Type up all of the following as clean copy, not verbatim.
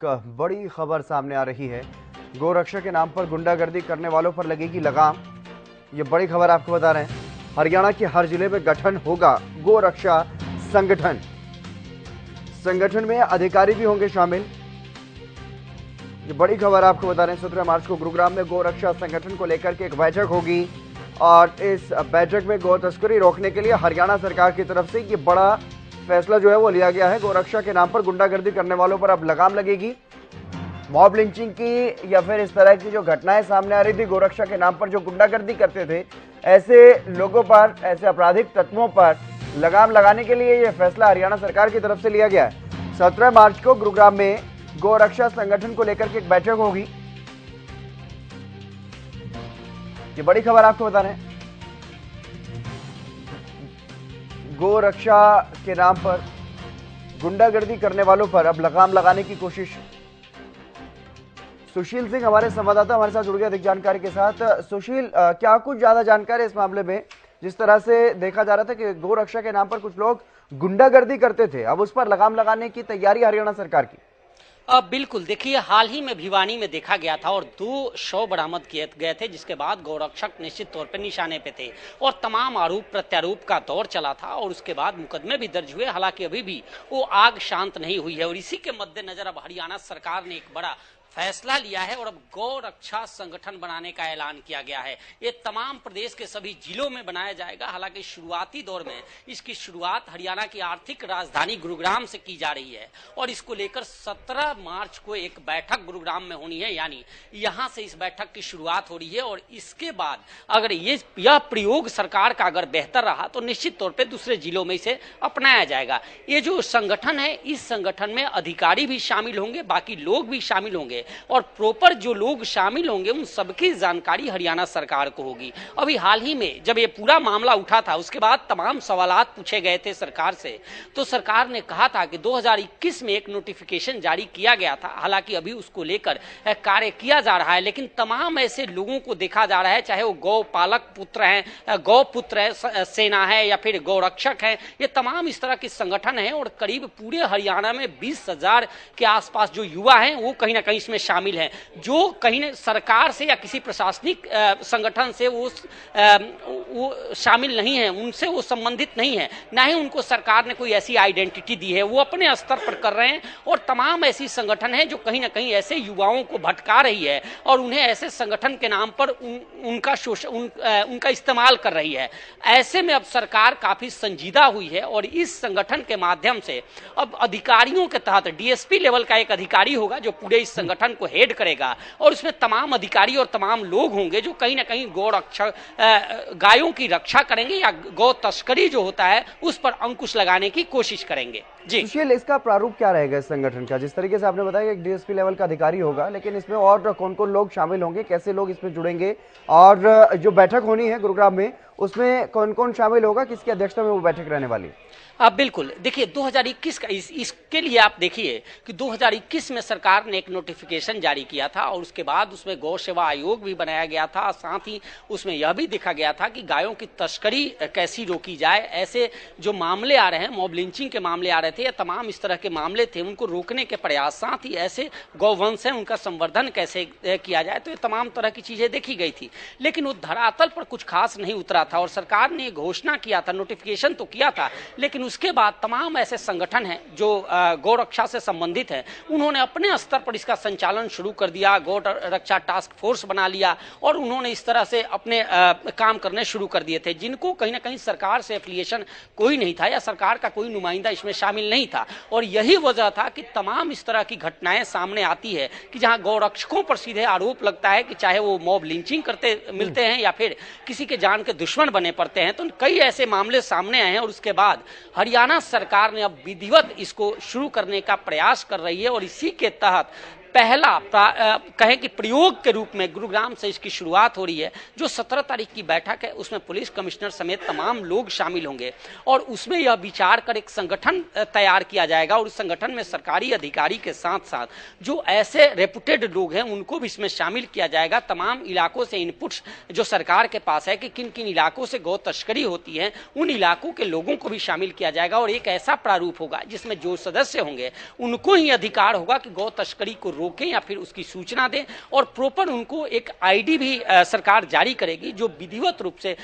बड़ी खबर सामने आ रही है। गोरक्षा के नाम पर गुंडागर्दी करने वालों पर लगेगी लगाम। ये बड़ी खबर आपको बता रहे हैं। हरियाणा के हर जिले में गठन होगा गोरक्षा संगठन। संगठन में अधिकारी भी होंगे शामिल। ये बड़ी खबर आपको बता रहे हैं। 17 मार्च को गुरुग्राम में गोरक्षा संगठन को लेकर के एक बैठक होगी और इस बैठक में गौ तस्करी रोकने के लिए हरियाणा सरकार की तरफ से ये बड़ा फैसला जो है वो लिया गया है। गोरक्षा के नाम पर गुंडागर्दी करने वालों पर अब लगाम लगेगी। मॉब लिंचिंग की या फिर इस तरह की जो घटनाएं सामने आ रही थी, गोरक्षा के नाम पर जो गुंडागर्दी करते थे, ऐसे लोगों पर, ऐसे आपराधिक तत्वों पर लगाम लगाने के लिए यह फैसला हरियाणा सरकार की तरफ से लिया गया है। 17 मार्च को गुरुग्राम में गोरक्षा संगठन को लेकर के एक बैठक होगी। ये बड़ी खबर आपको बता रहे हैं। गोरक्षा के नाम पर गुंडागर्दी करने वालों पर अब लगाम लगाने की कोशिश। सुशील सिंह हमारे संवाददाता हमारे साथ जुड़ गए अधिक जानकारी के साथ। सुशील, क्या कुछ ज्यादा जानकारी इस मामले में? जिस तरह से देखा जा रहा था कि गोरक्षा के नाम पर कुछ लोग गुंडागर्दी करते थे, अब उस पर लगाम लगाने की तैयारी हरियाणा सरकार की। बिल्कुल, देखिए हाल ही में भिवानी में देखा गया था और 2 शव बरामद किए गए थे, जिसके बाद गौरक्षक निश्चित तौर पर निशाने पे थे और तमाम आरोप प्रत्यारोप का दौर चला था और उसके बाद मुकदमे भी दर्ज हुए। हालांकि अभी भी वो आग शांत नहीं हुई है और इसी के मद्देनजर अब हरियाणा सरकार ने एक बड़ा फैसला लिया है और अब गौ रक्षा संगठन बनाने का ऐलान किया गया है। ये तमाम प्रदेश के सभी जिलों में बनाया जाएगा। हालांकि शुरुआती दौर में इसकी शुरुआत हरियाणा की आर्थिक राजधानी गुरुग्राम से की जा रही है और इसको लेकर 17 मार्च को एक बैठक गुरुग्राम में होनी है, यानी यहां से इस बैठक की शुरुआत हो रही है और इसके बाद अगर यह प्रयोग सरकार का अगर बेहतर रहा तो निश्चित तौर पर दूसरे जिलों में इसे अपनाया जाएगा। ये जो संगठन है, इस संगठन में अधिकारी भी शामिल होंगे, बाकी लोग भी शामिल होंगे और प्रॉपर जो लोग शामिल होंगे उन सबकी जानकारी हरियाणा सरकार को होगी। अभी हाल ही में जब ये पूरा मामला उठा था, उसके बाद तमाम सवालात पूछे गए थे सरकार से, तो सरकार ने कहा था कि 2021 में एक नोटिफिकेशन जारी किया गया था। हालांकि अभी उसको लेकर कार्य किया जा रहा है, लेकिन तमाम ऐसे लोगों को देखा जा रहा है, चाहे वो गौ पालक पुत्र हैं, गौ पुत्र है, सेना है या फिर गौरक्षक है, ये तमाम इस तरह के संगठन है और करीब पूरे हरियाणा में 20,000 के आसपास जो युवा हैं वो कहीं ना कहीं इसमें शामिल हैं, जो कहीं न सरकार से या किसी प्रशासनिक संगठन से वो शामिल नहीं है, उनसे वो संबंधित नहीं है, ना ही उनको सरकार ने कोई ऐसी आइडेंटिटी दी है। वो अपने स्तर पर कर रहे हैं और तमाम ऐसी संगठन है जो कहीं ना कहीं ऐसे युवाओं को भटका रही है और उन्हें ऐसे संगठन के नाम पर उनका इस्तेमाल कर रही है। ऐसे में अब सरकार काफी संजीदा हुई है और इस संगठन के माध्यम से अब अधिकारियों के तहत डीएसपी लेवल का एक अधिकारी होगा जो पूरे इस संगठन को हेड करेगा और उसमें तमाम अधिकारी और तमाम लोग होंगे जो कहीं ना कहीं गायों की रक्षा करेंगे या गौ तस्करी जो होता है उस पर अंकुश लगाने की कोशिश करेंगे। जी सुशील, इसका प्रारूप क्या रहेगा इस संगठन का? जिस तरीके से आपने बताया एक डीएसपी लेवल का अधिकारी होगा, लेकिन इसमें और कौन कौन लोग शामिल होंगे, कैसे लोग इसमें जुड़ेंगे और जो बैठक होनी है गुरुग्राम में उसमें कौन कौन शामिल होगा, किसकी अध्यक्षता में वो बैठक रहने वाली? बिल्कुल, देखिए 2021 का इसके लिए आप देखिए कि 2021 में सरकार ने एक नोटिफिकेशन जारी किया था और उसके बाद उसमें गौ सेवा आयोग भी बनाया गया था। साथ ही उसमें यह भी देखा गया था कि गायों की तस्करी कैसी रोकी जाए। ऐसे जो मामले आ रहे हैं, मॉब लिंचिंग के मामले आ रहे थे या तमाम इस तरह के मामले थे, उनको रोकने के प्रयास, साथ ही ऐसे गौवंश हैं उनका संवर्धन कैसे किया जाए, तो ये तमाम तरह की चीजें देखी गई थी। लेकिन वो धरातल पर कुछ खास नहीं उतरा था और सरकार ने घोषणा किया था, नोटिफिकेशन तो किया था, लेकिन उसके बाद तमाम ऐसे संगठन हैं जो गौ रक्षा से संबंधित हैं, उन्होंने अपने स्तर पर इसका संचालन शुरू कर दिया। गौ रक्षा टास्क फोर्स बना लिया और उन्होंने इस तरह से अपने काम करने शुरू कर दिए थे, जिनको कहीं ना कहीं सरकार से एफिलिएशन कोई नहीं था या सरकार का कोई नुमाइंदा इसमें शामिल नहीं था। और यही वजह था कि तमाम इस तरह की घटनाएं सामने आती है कि जहां गौरक्षकों पर सीधे आरोप लगता है कि चाहे वो मॉब लिंचिंग करते मिलते हैं या फिर किसी के जान के दुश्मन बने पड़ते हैं। तो कई ऐसे मामले सामने आए हैं और उसके बाद हरियाणा सरकार ने अब विधिवत इसको शुरू करने का प्रयास कर रही है और इसी के तहत पहला कहें कि प्रयोग के रूप में गुरुग्राम से इसकी शुरुआत हो रही है। जो 17 तारीख की बैठक है उसमें पुलिस कमिश्नर समेत तमाम लोग शामिल होंगे और उसमें यह विचार कर एक संगठन तैयार किया जाएगा और उस संगठन में सरकारी अधिकारी के साथ साथ जो ऐसे रेपुटेड लोग हैं उनको भी इसमें शामिल किया जाएगा। तमाम इलाकों से इनपुट्स जो सरकार के पास है कि किन किन इलाकों से गौ तस्करी होती है उन इलाकों के लोगों को भी शामिल किया जाएगा और एक ऐसा प्रारूप होगा जिसमें जो सदस्य होंगे उनको ही अधिकार होगा कि गौ तस्करी को रोकें या फिर उसकी सूचना दें और प्रॉपर उनको एक आईडी भी सरकार जारी करेगी जो विधिवत रूप से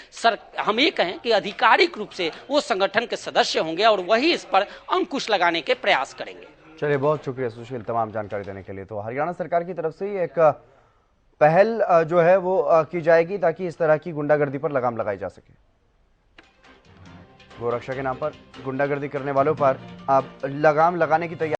हम ये कहें कि आधिकारिक रूप से वो संगठन के सदस्य होंगे और वही इस पर अंकुश लगाने के प्रयास करेंगे। चलिए, बहुत शुक्रिया सुशील तमाम जानकारी देने के लिए। तो हरियाणा सरकार की तरफ से ही एक पहल जो है वो की जाएगी ताकि इस तरह की गुंडागर्दी पर लगाम लगाई जा सके। गोरक्षा के नाम पर गुंडागर्दी करने वालों पर अब लगाम लगाने की तैयारी